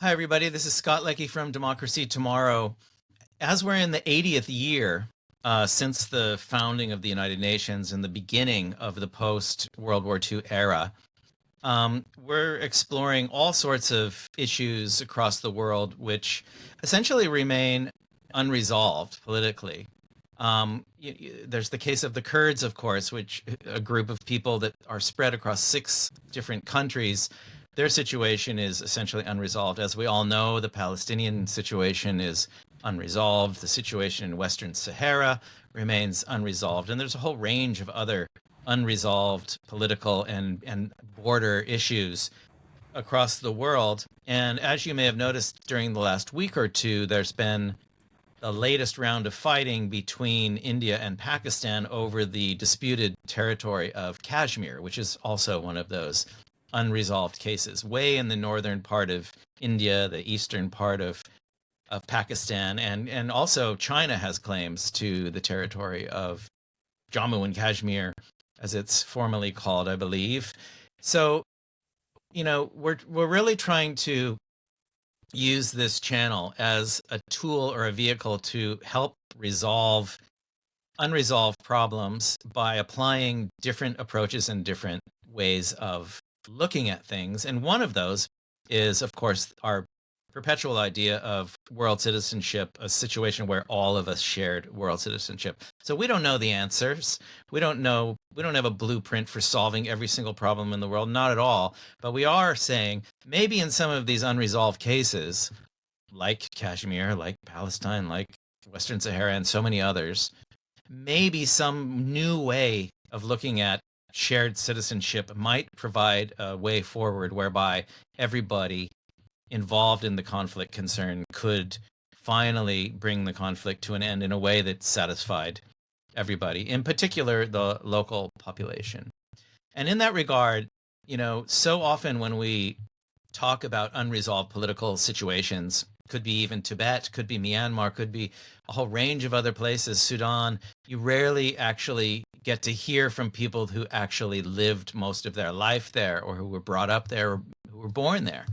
Hi, everybody. This is Scott Leckie from Democracy Tomorrow. As we're in the 80th year since the founding of the United Nations and the beginning of the post-World War II era, we're exploring all sorts of issues across the world which essentially remain unresolved politically. There's the case of the Kurds, of course, which a group of people that are spread across 6 different countries. Their situation is essentially unresolved. As we all know, the Palestinian situation is unresolved. The situation in Western Sahara remains unresolved. And there's a whole range of other unresolved political and border issues across the world. And as you may have noticed during the last week or two, there's been the latest round of fighting between India and Pakistan over the disputed territory of Kashmir, which is also one of those unresolved cases, way in the northern part of India, the eastern part of Pakistan, and also China has claims to the territory of Jammu and Kashmir, as it's formally called, I believe. So, we're really trying to use this channel as a tool or a vehicle to help resolve unresolved problems by applying different approaches and different ways of looking at things. And one of those is, of course, our perpetual idea of world citizenship, a situation where all of us shared world citizenship. So we don't know the answers. We don't have a blueprint for solving every single problem in the world, not at all. But we are saying maybe in some of these unresolved cases, like Kashmir, like Palestine, like Western Sahara, and so many others, maybe some new way of looking at shared citizenship might provide a way forward whereby everybody involved in the conflict concern could finally bring the conflict to an end in a way that satisfied everybody, in particular the local population. And in that regard, so often when we talk about unresolved political situations, could be even Tibet, could be Myanmar, could be a whole range of other places, Sudan, you rarely actually get to hear from people who actually lived most of their life there or who were brought up there or who were born there.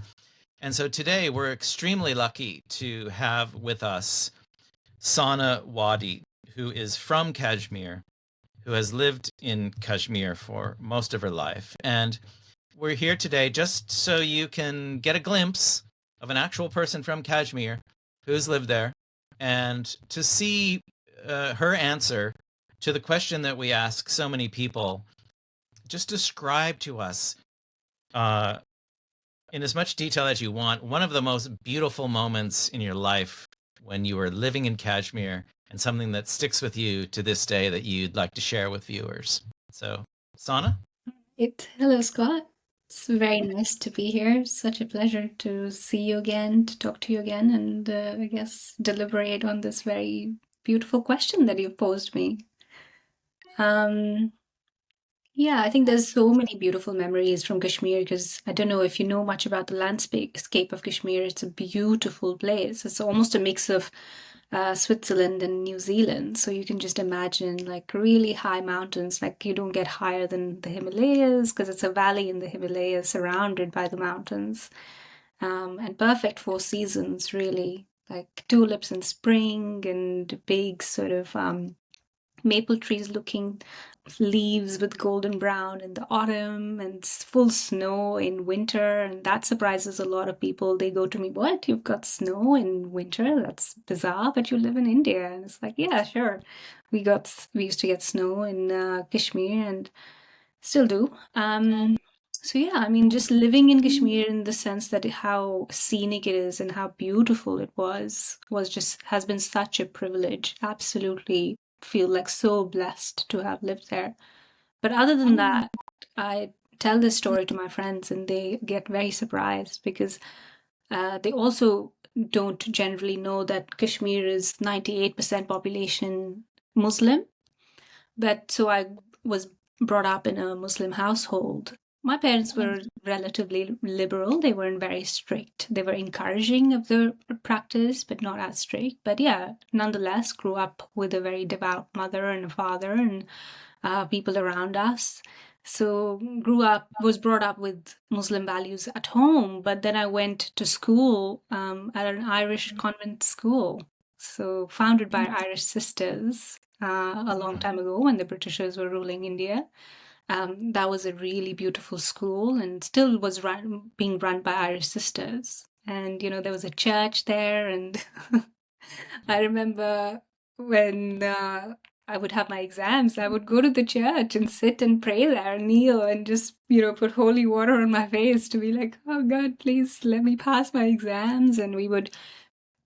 And so today we're extremely lucky to have with us Sana Wadi, who is from Kashmir, who has lived in Kashmir for most of her life. And we're here today just so you can get a glimpse of an actual person from Kashmir who's lived there and to see her answer to the question that we ask so many people. Just describe to us uh, in as much detail as you want, one of the most beautiful moments in your life when you were living in Kashmir and something that sticks with you to this day that you'd like to share with viewers. So, Sana? Hello, Scott. It's very nice to be here. Such a pleasure to see you again, to talk to you again, and I guess deliberate on this very beautiful question that you posed me. Um, yeah, I think there's so many beautiful memories from Kashmir because I don't know if you know much about the landscape of Kashmir. It's a beautiful place. It's almost a mix of Switzerland and New Zealand. So you can just imagine like really high mountains, like you don't get higher than the Himalayas because it's a valley in the Himalayas surrounded by the mountains. And perfect for seasons, really, like tulips in spring and big sort of maple trees looking leaves with golden brown in the autumn and full snow in winter. And that surprises a lot of people. They go to me, "What? You've got snow in winter? That's bizarre, but you live in India." And it's like, yeah, sure. We used to get snow in Kashmir and still do. So yeah, I mean, just living in Kashmir in the sense that how scenic it is and how beautiful it was just has been such a privilege. Absolutely feel like so blessed to have lived there. But other than that, I tell this story to my friends and they get very surprised because they also don't generally know that Kashmir is 98% population Muslim. But so I was brought up in a Muslim household. My parents were relatively liberal. They weren't very strict. They were encouraging of the practice, but not as strict. But yeah, nonetheless, grew up with a very devout mother and a father and people around us. So was brought up with Muslim values at home, but then I went to school at an Irish convent school. So founded by Irish sisters a long time ago when the Britishers were ruling India. That was a really beautiful school and still was being run by Irish sisters. And, there was a church there. And I remember when I would have my exams, I would go to the church and sit and pray there, kneel and just, put holy water on my face to be like, oh God, please let me pass my exams. And we would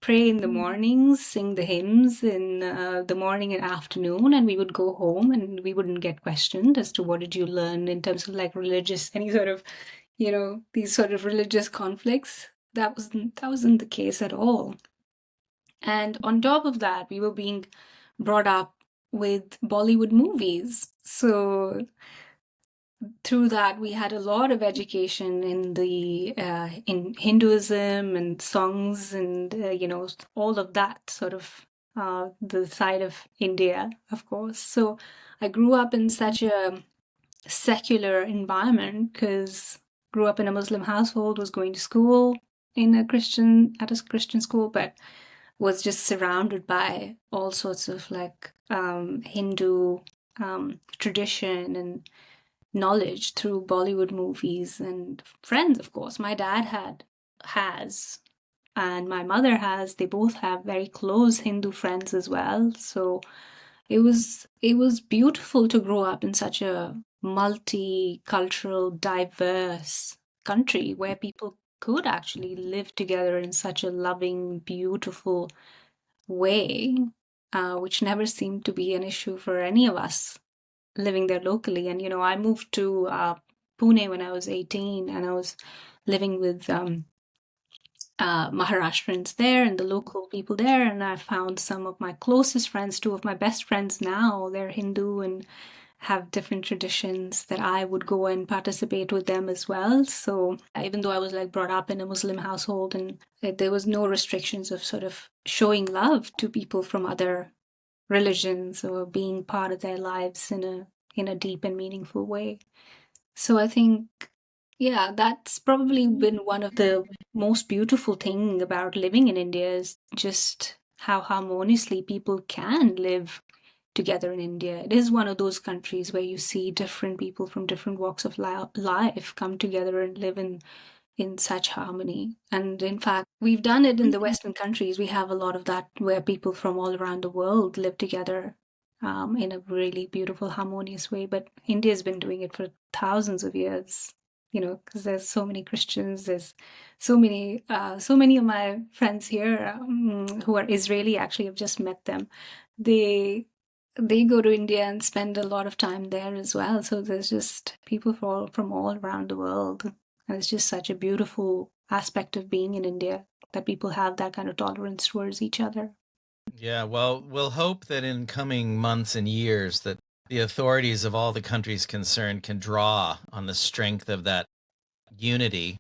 pray in the mornings, sing the hymns in the morning and afternoon, and we would go home and we wouldn't get questioned as to what did you learn in terms of like religious, any sort of, these sort of religious conflicts. That wasn't the case at all. And on top of that, we were being brought up with Bollywood movies. So through that, we had a lot of education in Hinduism and songs and all of that sort of the side of India, of course. So I grew up in such a secular environment because grew up in a Muslim household, was going to school at a Christian school, but was just surrounded by all sorts of like Hindu tradition and knowledge through Bollywood movies and friends, of course. My dad has, and my mother has. They both have very close Hindu friends as well. So it was beautiful to grow up in such a multicultural, diverse country where people could actually live together in such a loving, beautiful way, which never seemed to be an issue for any of us living there locally. And, I moved to Pune when I was 18 and I was living with Maharashtrians there and the local people there. And I found some of my closest friends, two of my best friends now, they're Hindu and have different traditions that I would go and participate with them as well. So even though I was like brought up in a Muslim household and there was no restrictions of sort of showing love to people from other religions or being part of their lives in a deep and meaningful way. So I think, yeah, that's probably been one of the most beautiful thing about living in India is just how harmoniously people can live together in India. It is one of those countries where you see different people from different walks of life come together and live in such harmony. And in fact, we've done it in the Western countries. We have a lot of that where people from all around the world live together in a really beautiful, harmonious way. But India's been doing it for thousands of years, because there's so many Christians. There's so many of my friends here who are Israeli. Actually, I've just met them. They go to India and spend a lot of time there as well. So there's just people from all around the world. And it's just such a beautiful aspect of being in India that people have that kind of tolerance towards each other. Yeah, well, we'll hope that in coming months and years that the authorities of all the countries concerned can draw on the strength of that unity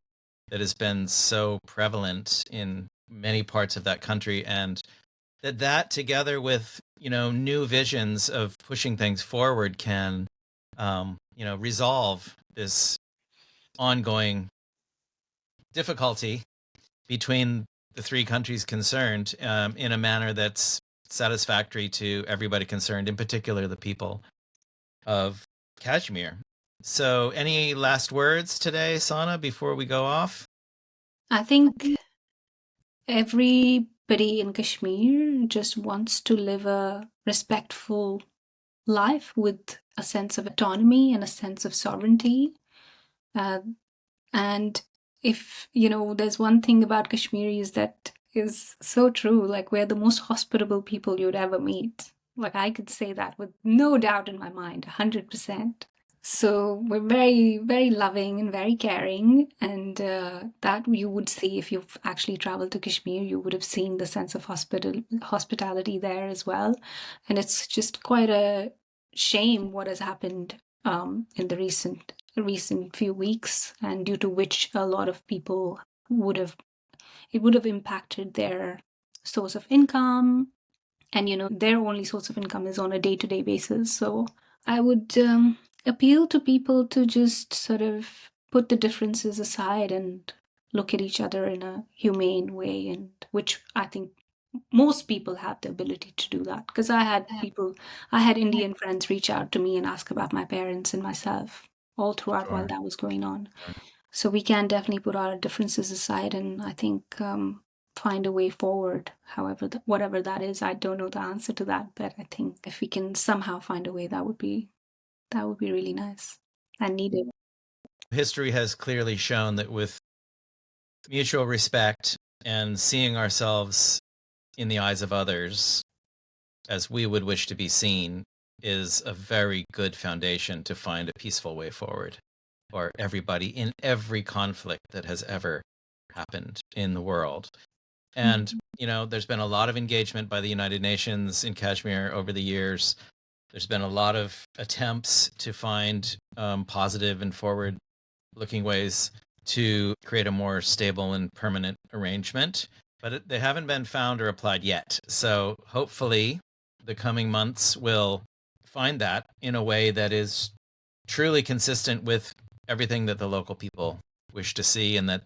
that has been so prevalent in many parts of that country, and that together with new visions of pushing things forward can resolve this ongoing difficulty between the three countries concerned in a manner that's satisfactory to everybody concerned, in particular the people of Kashmir. So, any last words today, Sana, before we go off? I think everybody in Kashmir just wants to live a respectful life with a sense of autonomy and a sense of sovereignty. Uh, and if, there's one thing about Kashmiris that is so true, like we're the most hospitable people you'd ever meet. Like I could say that with no doubt in my mind, 100%. So we're very, very loving and very caring, and that you would see if you've actually traveled to Kashmir. You would have seen the sense of hospitality there as well, and it's just quite a shame what has happened in the recent few weeks, and due to which a lot of people would have impacted their source of income, and their only source of income is on a day-to-day basis. So I would appeal to people to just sort of put the differences aside and look at each other in a humane way, and which I think most people have the ability to do that. Because I had Indian friends reach out to me and ask about my parents and myself all throughout while Sure. that was going on. Sure. So we can definitely put our differences aside, and I think find a way forward, however, whatever that is. I don't know the answer to that, but I think if we can somehow find a way, that would be really nice and needed. History has clearly shown that with mutual respect and seeing ourselves in the eyes of others as we would wish to be seen is a very good foundation to find a peaceful way forward for everybody in every conflict that has ever happened in the world. And, there's been a lot of engagement by the United Nations in Kashmir over the years. There's been a lot of attempts to find positive and forward looking ways to create a more stable and permanent arrangement, but they haven't been found or applied yet. So hopefully the coming months will find that in a way that is truly consistent with everything that the local people wish to see, and that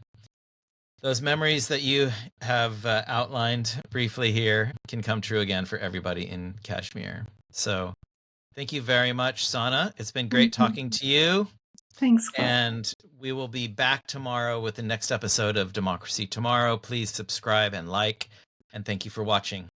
those memories that you have outlined briefly here can come true again for everybody in Kashmir. So thank you very much, Sana. It's been great talking to you. Thanks, Scott. And we will be back tomorrow with the next episode of Democracy Tomorrow. Please subscribe and like, and thank you for watching.